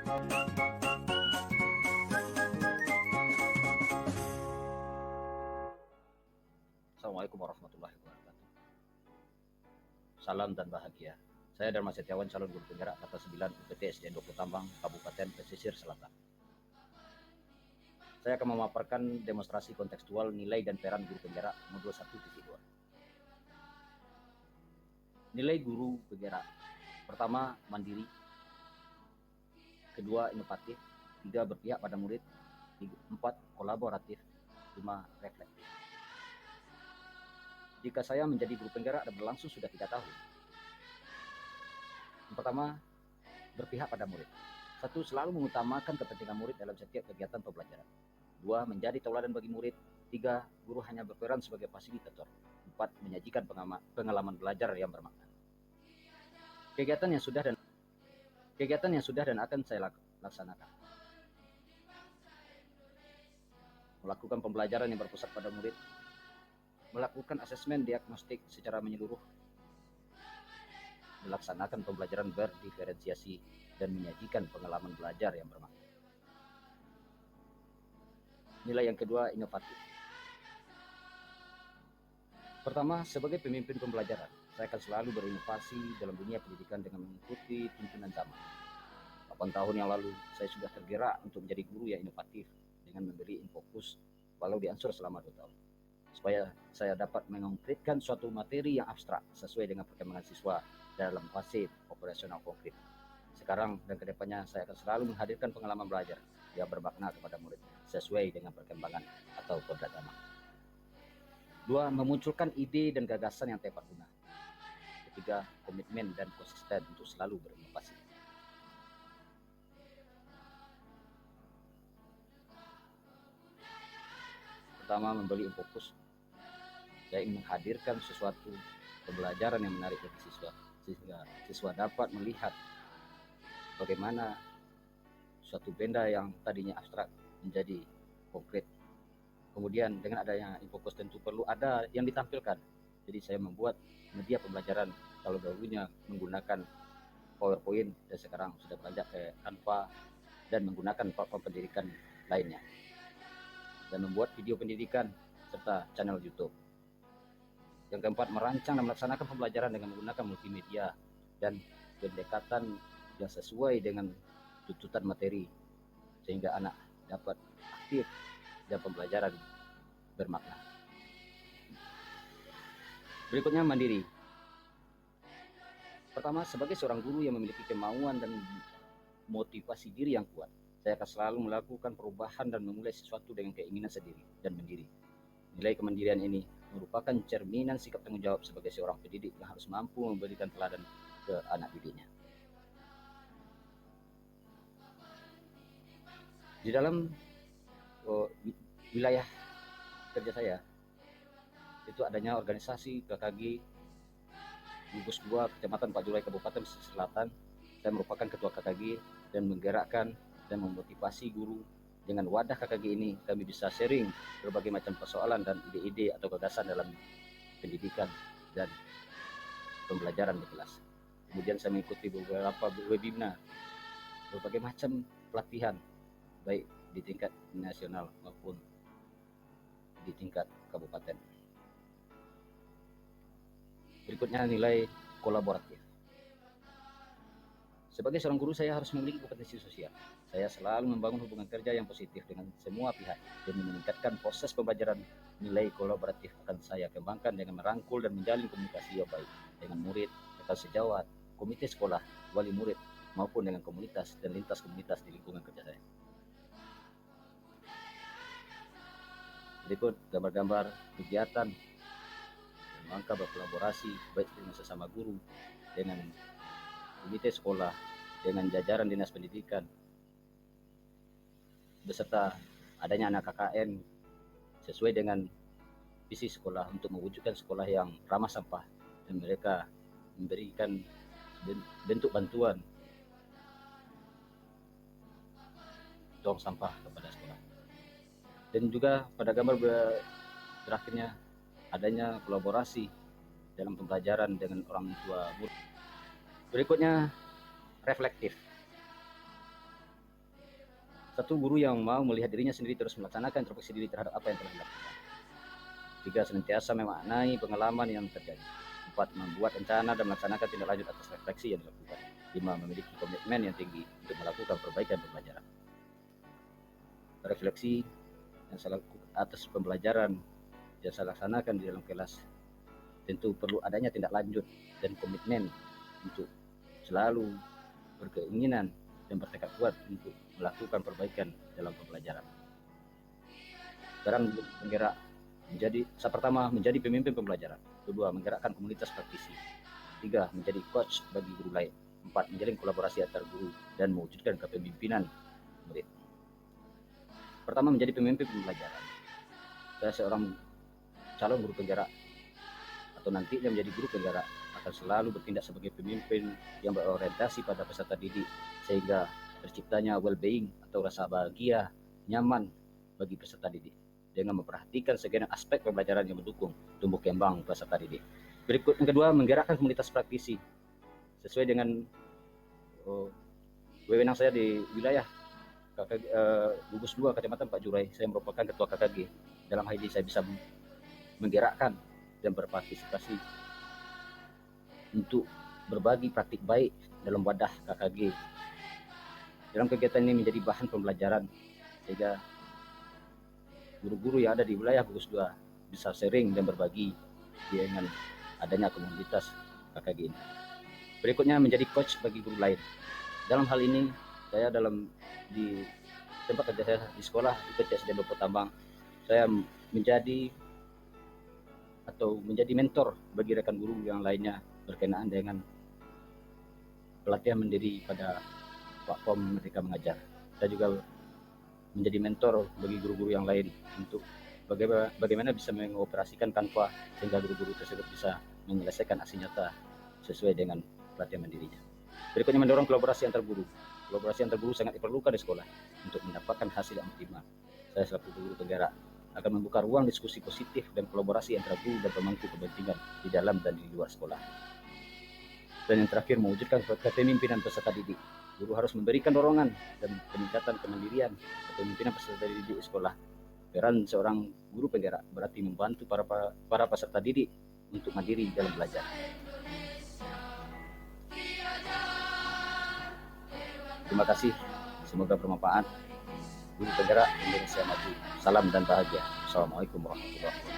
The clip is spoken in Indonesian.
Assalamualaikum warahmatullahi wabarakatuh. Salam dan bahagia. Saya Dharma Setiawan, calon guru penggerak Kata 9 UPT SD Doku Tambang, Kabupaten Pesisir Selatan. Saya akan memaparkan demonstrasi kontekstual nilai dan peran guru penggerak modul 1.2. Nilai guru penggerak. Pertama, mandiri. Kedua, inovatif. Tiga, berpihak pada murid. Empat, kolaboratif. Lima, reflektif. Jika saya menjadi guru penggerak dan berlangsung sudah 3 tahun. Yang pertama, berpihak pada murid. 1. Selalu mengutamakan kepentingan murid dalam setiap kegiatan pembelajaran. 2. Menjadi tauladan bagi murid. 3. Guru hanya berperan sebagai fasilitator. 4. Menyajikan pengalaman belajar yang bermakna. Kegiatan yang sudah dan akan saya laksanakan. Melakukan pembelajaran yang berpusat pada murid. Melakukan asesmen diagnostik secara menyeluruh, melaksanakan pembelajaran berdiferensiasi, dan menyajikan pengalaman belajar yang bermakna. Nilai yang kedua, inovatif. Pertama, sebagai pemimpin pembelajaran, saya akan selalu berinovasi dalam dunia pendidikan dengan mengikuti tuntunan zaman. 8 tahun yang lalu, saya sudah tergerak untuk menjadi guru yang inovatif dengan memberi InFokus walau diansur selama 2 tahun. Supaya saya dapat mengkonkretkan suatu materi yang abstrak sesuai dengan perkembangan siswa dalam fase operasional konkret. Sekarang dan kedepannya saya akan selalu menghadirkan pengalaman belajar yang bermakna kepada murid sesuai dengan perkembangan atau kodrat zaman. 2. Memunculkan ide dan gagasan yang tepat guna. 3. Komitmen dan konsisten untuk selalu berinovasi. Pertama, memberi InFokus. Saya ingin menghadirkan sesuatu pembelajaran yang menarik bagi siswa, sehingga siswa dapat melihat bagaimana suatu benda yang tadinya abstrak menjadi konkret. Kemudian dengan adanya InFokus tentu perlu ada yang ditampilkan. Jadi saya membuat media pembelajaran, kalau dahulunya menggunakan PowerPoint dan sekarang sudah beranjak ke Canva dan menggunakan platform pendidikan lainnya. Dan membuat video pendidikan serta channel YouTube. Yang keempat, merancang dan melaksanakan pembelajaran dengan menggunakan multimedia dan pendekatan yang sesuai dengan tuntutan materi sehingga anak dapat aktif dan pembelajaran bermakna. Berikutnya, mandiri. Pertama, sebagai seorang guru yang memiliki kemauan dan motivasi diri yang kuat, saya akan selalu melakukan perubahan dan memulai sesuatu dengan keinginan sendiri dan mandiri. Nilai kemandirian ini merupakan cerminan sikap tanggung jawab sebagai seorang pendidik yang harus mampu memberikan teladan ke anak didiknya. Di dalam wilayah kerja saya, itu adanya organisasi KKG Gugus 2 Kecamatan Pak Julai Kabupaten Pesisir Selatan. Saya merupakan ketua KKG dan menggerakkan dan memotivasi guru. Dengan wadah KKG ini, kami bisa sharing berbagai macam persoalan dan ide-ide atau gagasan dalam pendidikan dan pembelajaran di kelas. Kemudian saya mengikuti beberapa webinar, berbagai macam pelatihan, baik di tingkat nasional maupun di tingkat kabupaten. Berikutnya, nilai kolaboratif. Sebagai seorang guru, saya harus memiliki kompetensi sosial. Saya selalu membangun hubungan kerja yang positif dengan semua pihak demi meningkatkan proses pembelajaran. Nilai kolaboratif akan saya kembangkan dengan merangkul dan menjalin komunikasi yang baik dengan murid, rekan sejawat, komite sekolah, wali murid, maupun dengan komunitas dan lintas komunitas di lingkungan kerja saya. Berikut gambar-gambar kegiatan rangka berkolaborasi baik dengan sesama guru, dengan komite sekolah, dengan jajaran dinas pendidikan, beserta adanya anak KKN sesuai dengan visi sekolah untuk mewujudkan sekolah yang ramah sampah, dan mereka memberikan bentuk bantuan tong sampah kepada sekolah. Dan juga pada gambar berakhirnya adanya kolaborasi dalam pembelajaran dengan orang tua murid. Berikutnya, reflektif. Satu, guru yang mau melihat dirinya sendiri terus melaksanakan introspeksi diri terhadap apa yang telah dilakukan. 3, senantiasa memaknai pengalaman yang terjadi. 4, membuat rencana dan melaksanakan tindak lanjut atas refleksi yang dilakukan. 5, memiliki komitmen yang tinggi untuk melakukan perbaikan pembelajaran. Refleksi yang saya lakukan atas pembelajaran yang saya laksanakan di dalam kelas, tentu perlu adanya tindak lanjut dan komitmen untuk selalu berkeinginan dan bertekad kuat untuk melakukan perbaikan dalam pembelajaran. Sekarang menggerak menjadi, pertama, menjadi pemimpin pembelajaran. Kedua, menggerakkan komunitas praktisi. 3, menjadi coach bagi guru lain. 4, menjalin kolaborasi antar guru dan mewujudkan kepemimpinan murid. Pertama, menjadi pemimpin pembelajaran. Saya seorang calon guru penggerak atau nantinya menjadi guru penggerak akan selalu bertindak sebagai pemimpin yang berorientasi pada peserta didik, sehingga terciptanya well-being atau rasa bahagia, nyaman bagi peserta didik dengan memperhatikan segenap aspek pembelajaran yang mendukung tumbuh kembang peserta didik. Berikut yang kedua, menggerakkan komunitas praktisi sesuai dengan wewenang saya di wilayah gugus 2 Kecamatan Pak Jurai. Saya merupakan ketua KKG. Dalam hal ini saya bisa menggerakkan dan berpartisipasi untuk berbagi praktik baik dalam wadah KKG. Dalam kegiatan ini menjadi bahan pembelajaran sehingga guru-guru yang ada di wilayah gugus 2 bisa sharing dan berbagi dengan adanya komunitas KKG ini. Berikutnya, menjadi coach bagi guru lain. Dalam hal ini saya di tempat kerja saya di sekolah IPT SD Bapuk Tambang, saya menjadi mentor bagi rekan guru yang lainnya berkenaan dengan pelatihan mandiri pada platform Merdeka Mengajar. Saya juga menjadi mentor bagi guru-guru yang lain untuk bagaimana bisa mengoperasikan Canva sehingga guru-guru tersebut bisa menyelesaikan aksi nyata sesuai dengan pelatihan mandirinya. Berikutnya, mendorong kolaborasi antar guru. Kolaborasi antar guru sangat diperlukan di sekolah untuk mendapatkan hasil yang optimal. Saya selaku guru penggerak akan membuka ruang diskusi positif dan kolaborasi antara guru dan pemangku kepentingan di dalam dan di luar sekolah. Dan yang terakhir, mewujudkan kepemimpinan peserta didik. Guru harus memberikan dorongan dan peningkatan kemandirian kepemimpinan peserta didik di sekolah. Peran seorang guru penggerak berarti membantu para peserta didik untuk mandiri dalam belajar. Terima kasih, semoga bermanfaat. Guru penggerak Indonesia Maju. Salam dan bahagia. Assalamualaikum warahmatullahi wabarakatuh.